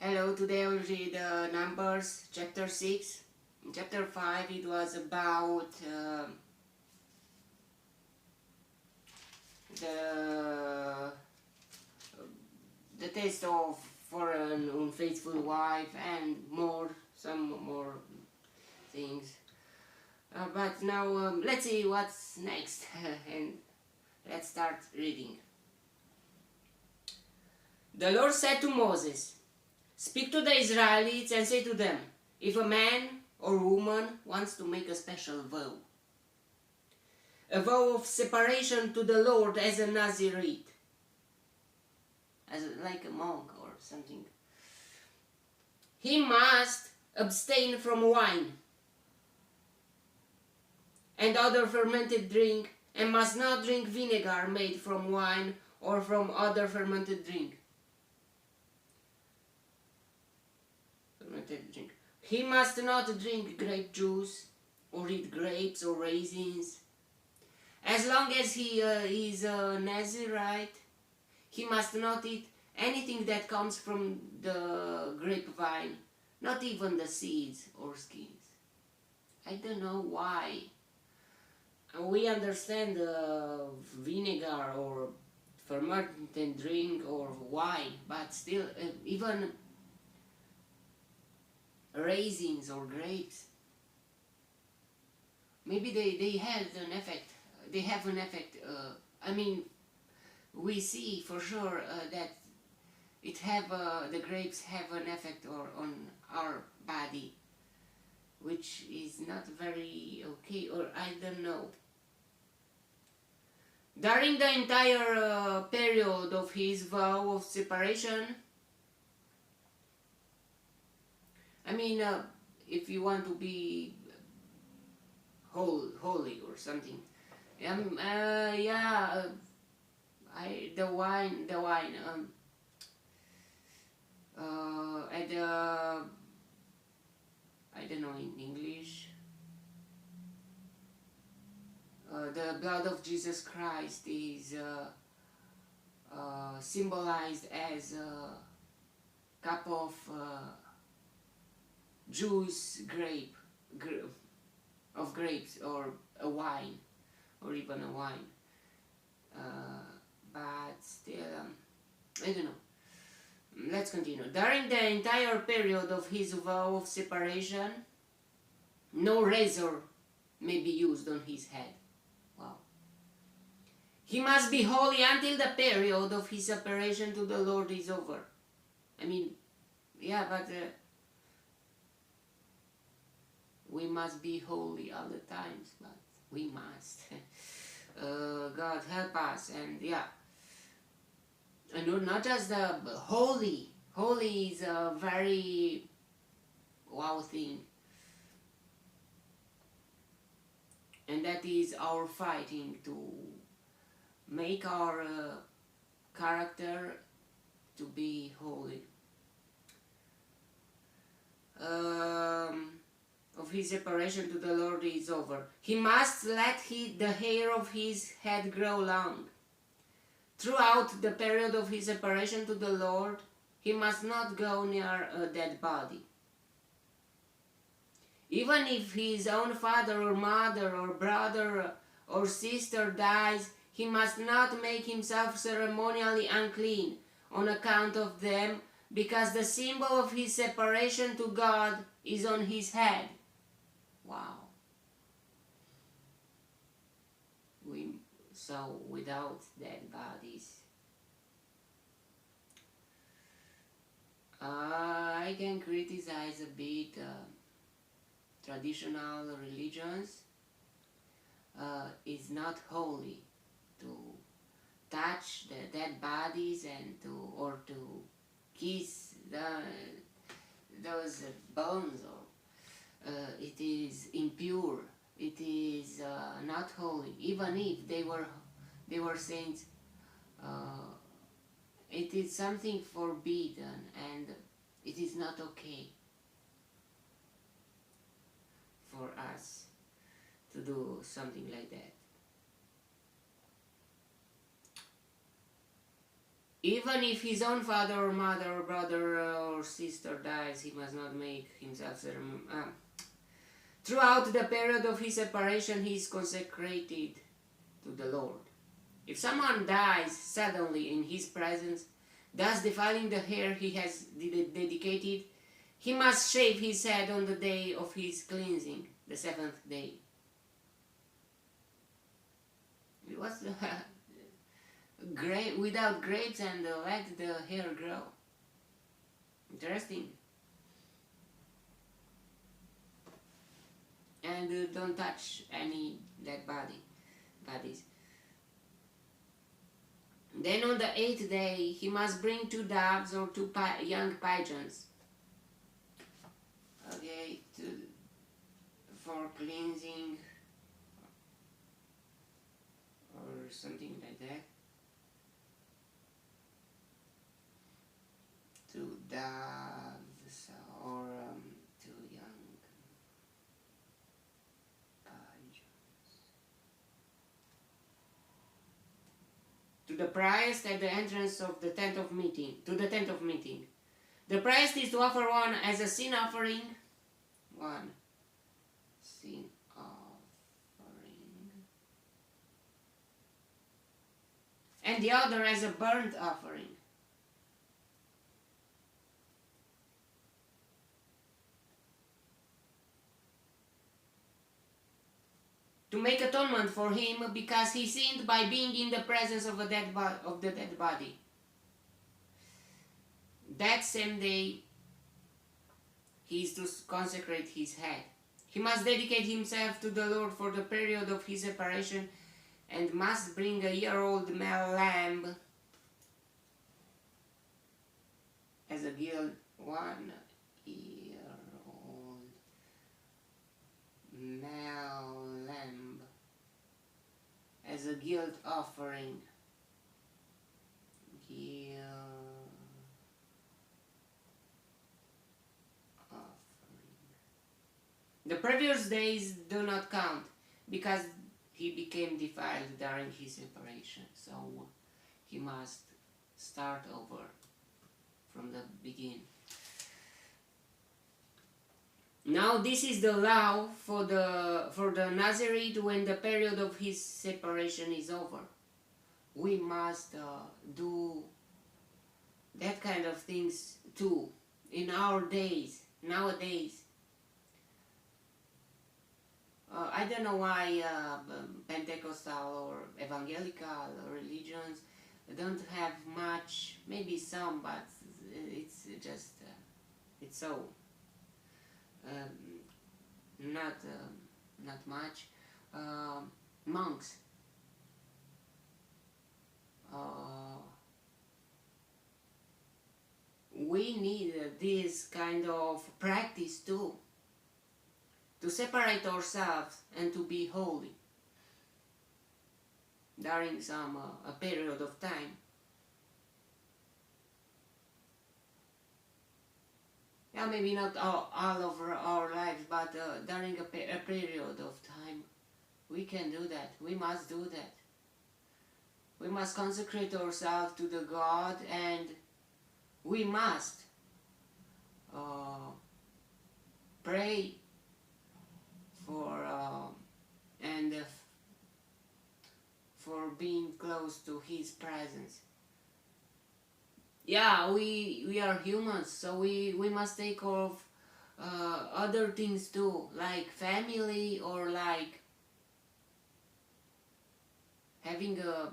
Hello, today I will read Numbers chapter 6. In chapter 5 it was about the the test of for an unfaithful wife and some more things. But now let's see what's next and let's start reading. The Lord said to Moses, "Speak to the Israelites and say to them, if a man or woman wants to make a special vow, a vow of separation to the Lord as a Nazirite, like a monk or something, he must abstain from wine and other fermented drink, and must not drink vinegar made from wine or from other fermented drink. He must not drink grape juice or eat grapes or raisins. As long as he is a Nazirite, he must not eat anything that comes from the grapevine, not even the seeds or skins." I don't know why. We understand vinegar or fermented drink or wine, but still, even raisins or grapes, maybe they have an effect. They have an effect. I mean, we see for sure that the grapes have an effect on our body, which is not very okay, or I don't know. During the entire period of his vow of separation, I mean, if you want to be holy or something, the wine, and I don't know in English. The blood of Jesus Christ is symbolized as a cup of juice of grapes, or a wine, or even a wine. But still, I don't know. Let's continue. During the entire period of his vow of separation, no razor may be used on his head. Wow. He must be holy until the period of his separation to the Lord is over. I mean, yeah, but we must be holy all the times, but we must. God help us, and yeah. And not just the holy. Holy is a very wow thing. And that is our fighting to make our character to be holy. Of his separation to the Lord is over. He must let the hair of his head grow long. Throughout the period of his separation to the Lord, he must not go near a dead body. Even if his own father or mother or brother or sister dies, he must not make himself ceremonially unclean on account of them, because the symbol of his separation to God is on his head. Wow. So without dead bodies, I can criticize a bit traditional religions. It's not holy to touch the dead bodies and to kiss those bones, or it is impure. It is not holy, even if they were saints. It is something forbidden, and it is not okay for us to do something like that. Even if his own father or mother or brother or sister dies, he must not make himself throughout the period of his separation, he is consecrated to the Lord. If someone dies suddenly in his presence, thus defiling the hair he has dedicated, he must shave his head on the day of his cleansing, the seventh day. What's the without grapes and let the hair grow? Interesting. And don't touch any dead bodies. Then on the 8th day, he must bring 2 doves or 2 young pigeons. Okay, for cleansing or something like that. 2 doves or 2 young pigeons. To the priest at the entrance of the tent of meeting. To the tent of meeting. The priest is to offer one as a sin offering. One sin offering. And the other as a burnt offering. To make atonement for him because he sinned by being in the presence of the dead body. That same day, he is to consecrate his head. He must dedicate himself to the Lord for the period of his separation and must bring a year-old male lamb as a guilt. 1 year-old male lamb as a guilt offering. Guilt offering. The previous days do not count because he became defiled during his separation, so he must start over from the beginning. Now this is the law for the Nazirite when the period of his separation is over. We must do that kind of things too in our days, nowadays. I don't know why Pentecostal or evangelical religions don't have much, maybe some, but it's just, it's so. Not much. Monks. We need this kind of practice too, to separate ourselves and to be holy during some a period of time. Yeah, maybe not all over our lives, but during a period of time, we can do that. We must do that. We must consecrate ourselves to the God, and we must pray for for being close to His presence. Yeah, we are humans, so we must take care of other things too, like family or like having a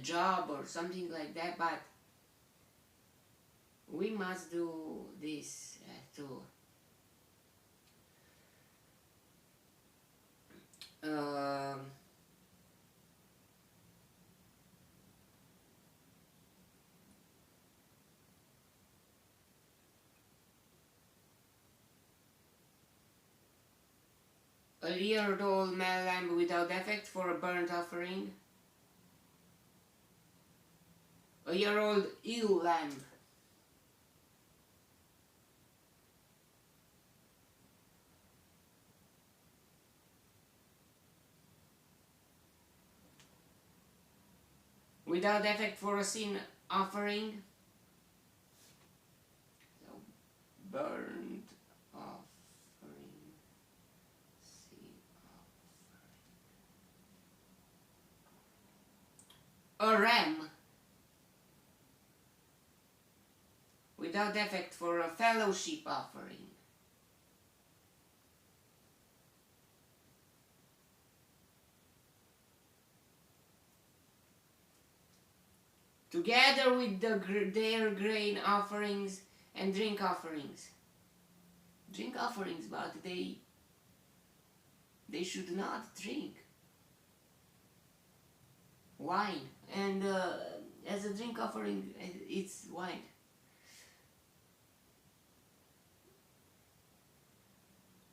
job or something like that, but we must do this too. A year-old male lamb without defect for a burnt offering. A year-old ewe lamb. Without defect for a sin offering. So burnt offering, sin offering. A ram without defect for a fellowship offering. Together with their grain offerings and drink offerings. Drink offerings, but they should not drink wine. And as a drink offering, it's wine.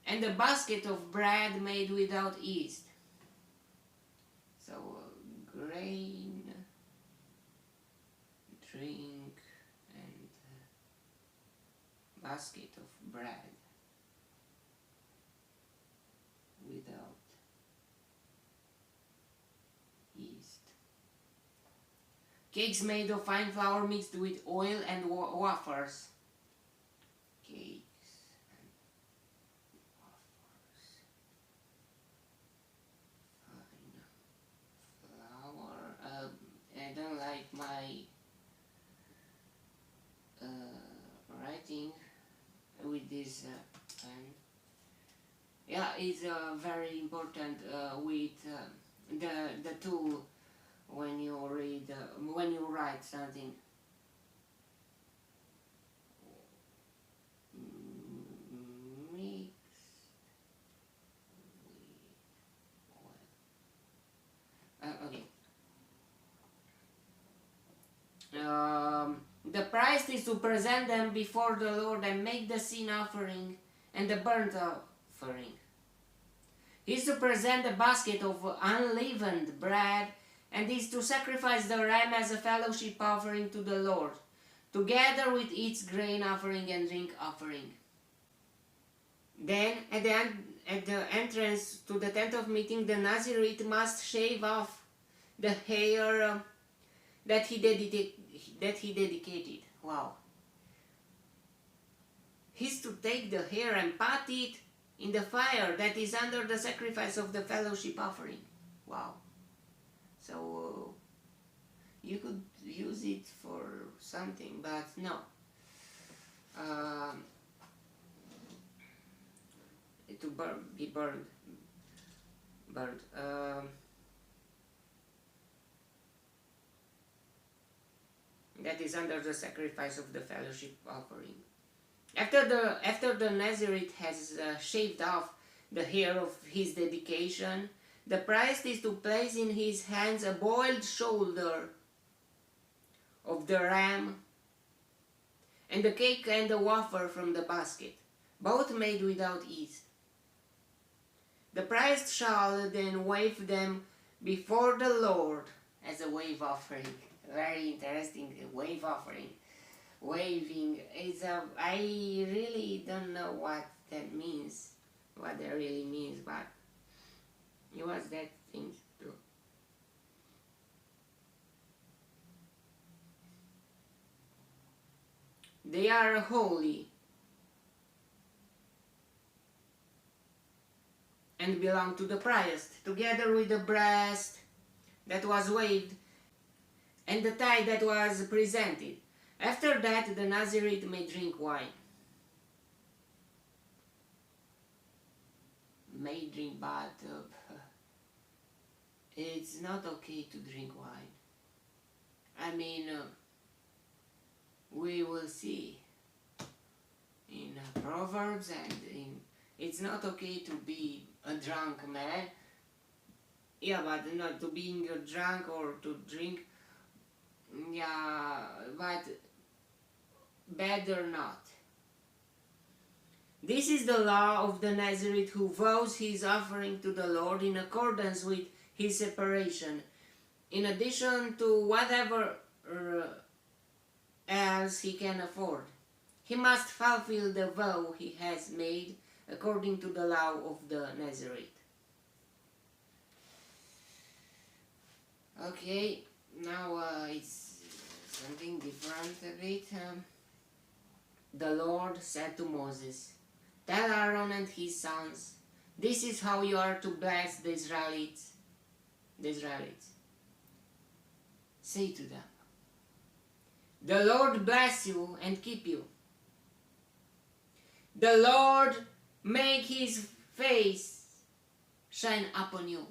And a basket of bread made without yeast. So grain, drink, and basket of bread without yeast. Cakes made of fine flour mixed with oil and wafers. Cakes and wafers. Fine flour. I don't like my writing with this pen. Yeah, it's very important with the tool when you read when you write something. Mixed with oil. Okay. The price is to present them before the Lord and make the sin offering and the burnt offering. He is to present a basket of unleavened bread, and is to sacrifice the ram as a fellowship offering to the Lord, together with its grain offering and drink offering. Then, at the entrance to the tent of meeting, the Nazirite must shave off the hair that he dedicated. Wow. He's to take the hair and pat it in the fire that is under the sacrifice of the fellowship offering. Wow. So you could use it for something, but no. To be burned. That is under the sacrifice of the fellowship offering. After the Nazirite has shaved off the hair of his dedication, the priest is to place in his hands a boiled shoulder of the ram and the cake and the wafer from the basket, both made without yeast. The priest shall then wave them before the Lord as a wave offering. Very interesting, wave offering. Waving is I really don't know what that means, what that really means, but it was that thing too. They are holy and belong to the priest, together with the breast that was waved and the tithe that was presented. After that, the Nazirite may drink wine. May drink, but it's not okay to drink wine. I mean, we will see in Proverbs and it's not okay to be a drunk man. Yeah, but not to being a drunk or to drink. Yeah, but better not. This is the law of the Nazirite who vows his offering to the Lord in accordance with his separation, in addition to whatever else he can afford. He must fulfill the vow he has made according to the law of the Nazirite. Okay, now it's something different a bit. The Lord said to Moses, "Tell Aaron and his sons, this is how you are to bless the Israelites. The Israelites. Say to them, the Lord bless you and keep you. The Lord make his face shine upon you."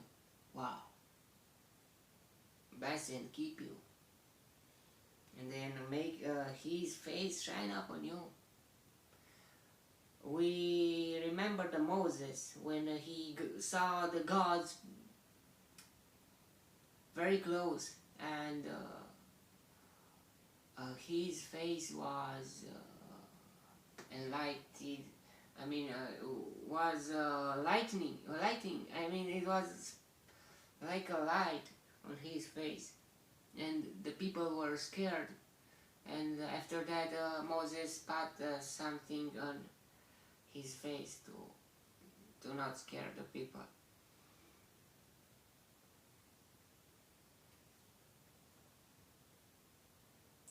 Wow. Bless and keep you. And then make his face shine upon you. We remember the Moses when he saw the gods very close, and his face was enlightened. I mean, was lighting. I mean, it was like a light on his face, and the people were scared. And after that, Moses put something on his face to not scare the people.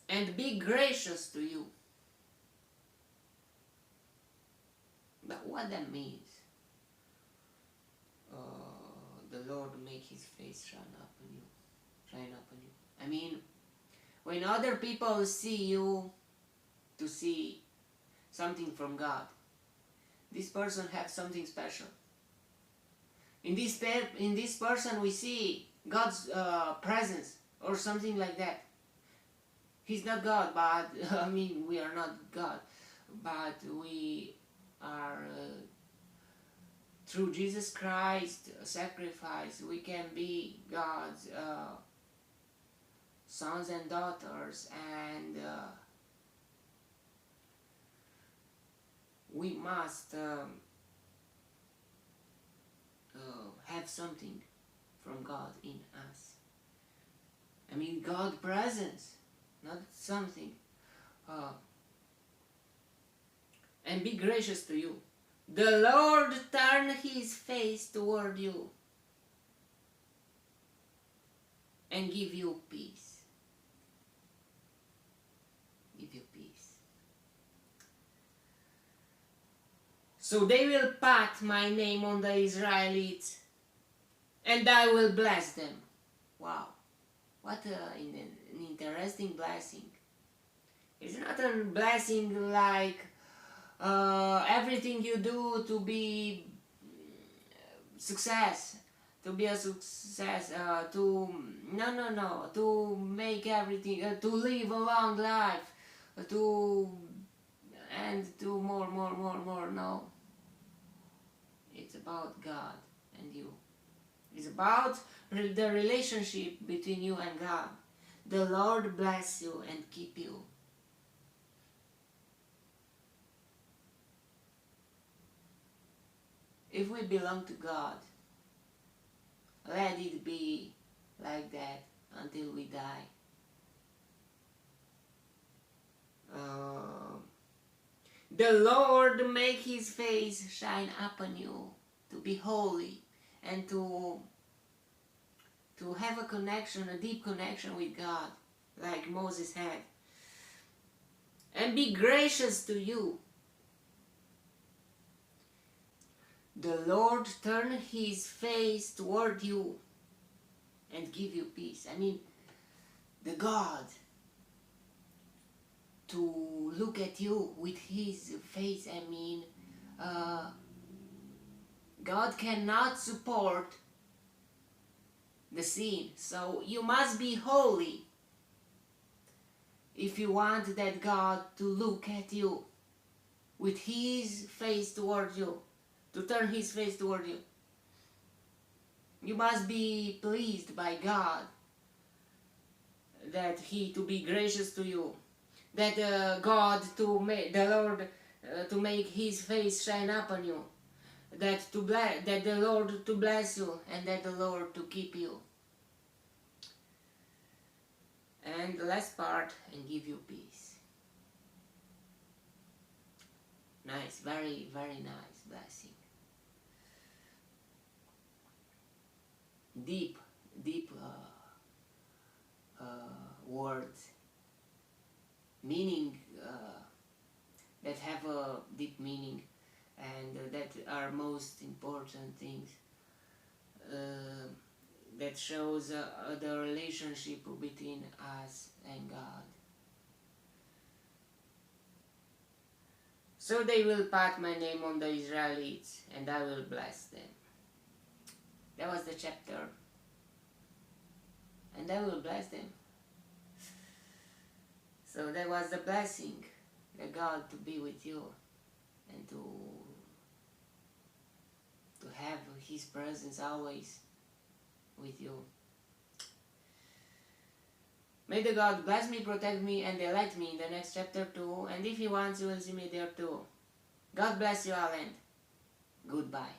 And be gracious to you. But what that means? The Lord make his face shine upon you. I mean, when other people see you, to see something from God, this person has something special. In this person we see God's presence or something like that. He's not God, but I mean, we are not God, but we are through Jesus Christ sacrifice, we can be God's sons and daughters, and we must have something from God in us. I mean, God's presence, not something. And be gracious to you. The Lord turn his face toward you and give you peace. Give you peace. So they will put my name on the Israelites, and I will bless them. Wow. What an interesting blessing. It's not a blessing like everything you do to be success, to be a success, to make everything, to live a long life, and to more, no. It's about God and you. It's about the relationship between you and God. The Lord bless you and keep you. If we belong to God, let it be like that until we die. The Lord make his face shine upon you, to be holy and to have a connection, a deep connection with God, like Moses had. And be gracious to you. The Lord turn his face toward you and give you peace. I mean, the God to look at you with his face. I mean, God cannot support the sin, so you must be holy if you want that God to look at you with his face toward you, to turn his face toward you. You must be pleased by God, that he to be gracious to you, that God to make the Lord to make his face shine upon you, that the Lord to bless you, and that the Lord to keep you. And the last part, and give you peace. Nice, very, very nice blessing. Deep words. meaning, that have a deep meaning, and that are most important things, that shows the relationship between us and God. So they will put my name on the Israelites, and I will bless them. That was the chapter. And I will bless them. So that was the blessing, that God to be with you, and to have His presence always with you. May the God bless me, protect me, and elect me in the next chapter too. And if He wants, you will see me there too. God bless you all, and goodbye.